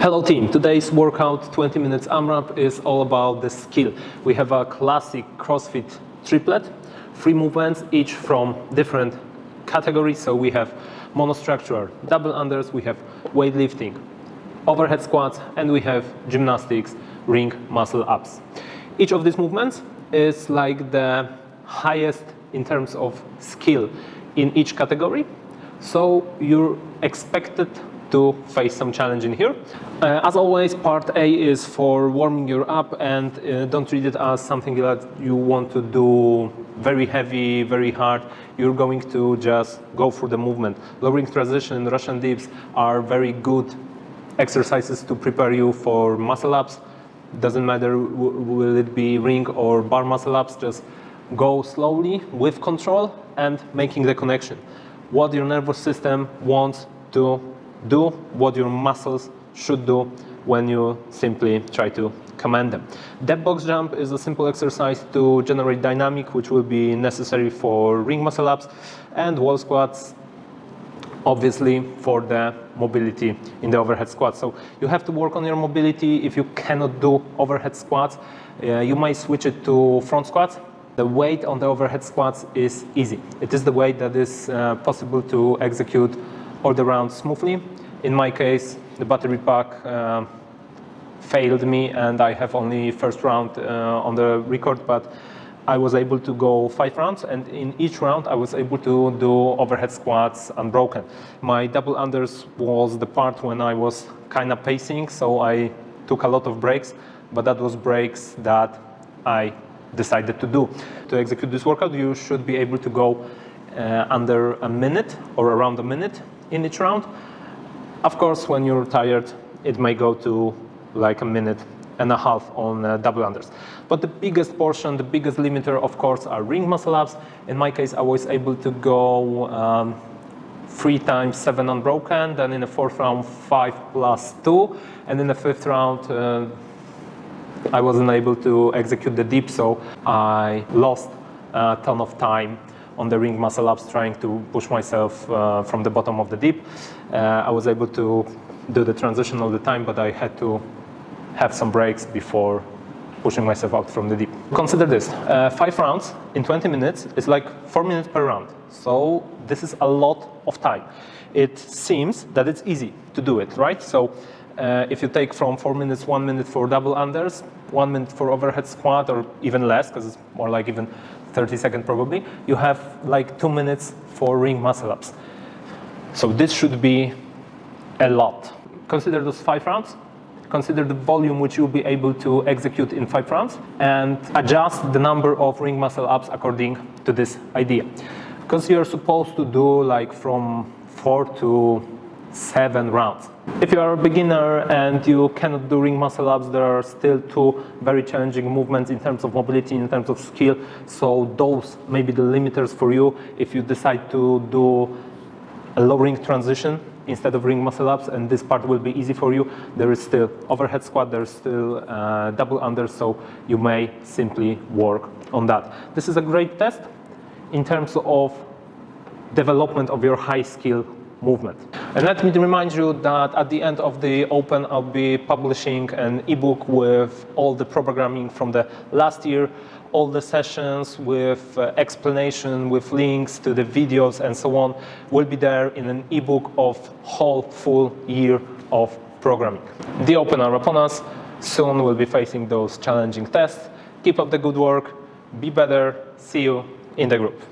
Hello team, today's workout 20 minutes AMRAP is all about the skill. We have a classic CrossFit triplet, 3 movements, each from different categories. So we have monostructural double unders, we have weightlifting, overhead squats, and we have gymnastics, ring muscle ups. Each of these movements is like the highest in terms of skill in each category. So you're expected to face some challenge in here. As always, part A is for warming you up, and don't treat it as something that you want to do very heavy, very hard. You're going to just go through the movement. Lowering transition, Russian dips are very good exercises to prepare you for muscle ups. Doesn't matter will it be ring or bar muscle ups, just go slowly with control and making the connection. What your nervous system wants to do, what your muscles should do when you simply try to command them. Depth box jump is a simple exercise to generate dynamic, which will be necessary for ring muscle ups, and wall squats obviously for the mobility in the overhead squats. So you have to work on your mobility. If you cannot do overhead squats, you might switch it to front squats. The weight on the overhead squats is easy. It is the weight that is possible to execute all the rounds smoothly. In my case, the battery pack failed me, and I have only first round on the record, but I was able to go 5 rounds, and in each round I was able to do overhead squats unbroken. My double unders was the part when I was kind of pacing, so I took a lot of breaks, but that was breaks that I decided to do. To execute this workout, you should be able to go under a minute or around a minute in each round. Of course, when you're tired, it may go to like a minute and a half on double unders. But the biggest portion, the biggest limiter, of course, are ring muscle ups. In my case, I was able to go 3 times 7 unbroken, then in the 4th round 5 plus 2, and in the 5th round I wasn't able to execute the dip, so I lost a ton of time on the ring muscle ups trying to push myself from the bottom of the dip. I was able to do the transition all the time, but I had to have some breaks before pushing myself out from the dip. Consider this, 5 rounds in 20 minutes is like 4 minutes per round. So this is a lot of time. It seems that it's easy to do it, right? So if you take from 4 minutes, 1 minute for double unders, 1 minute for overhead squat, or even less, because it's more like even 30 seconds probably, you have like 2 minutes for ring muscle ups. So this should be a lot. Consider those 5 rounds. Consider the volume which you'll be able to execute in 5 rounds, and adjust the number of ring muscle ups according to this idea. Because you're supposed to do like from 4 to 7 rounds. If you are a beginner and you cannot do ring muscle ups, there are still 2 very challenging movements in terms of mobility, in terms of skill. So those may be the limiters for you if you decide to do a low ring transition instead of ring muscle ups, and this part will be easy for you. There is still overhead squat, there is still double unders, so you may simply work on that. This is a great test in terms of development of your high skill movement. And let me remind you that at the end of the Open, I'll be publishing an ebook with all the programming from the last year, all the sessions with explanation, with links to the videos and so on, will be there in an ebook of whole full year of programming. The Open are upon us. Soon we'll be facing those challenging tests. Keep up the good work. Be better. See you in the group.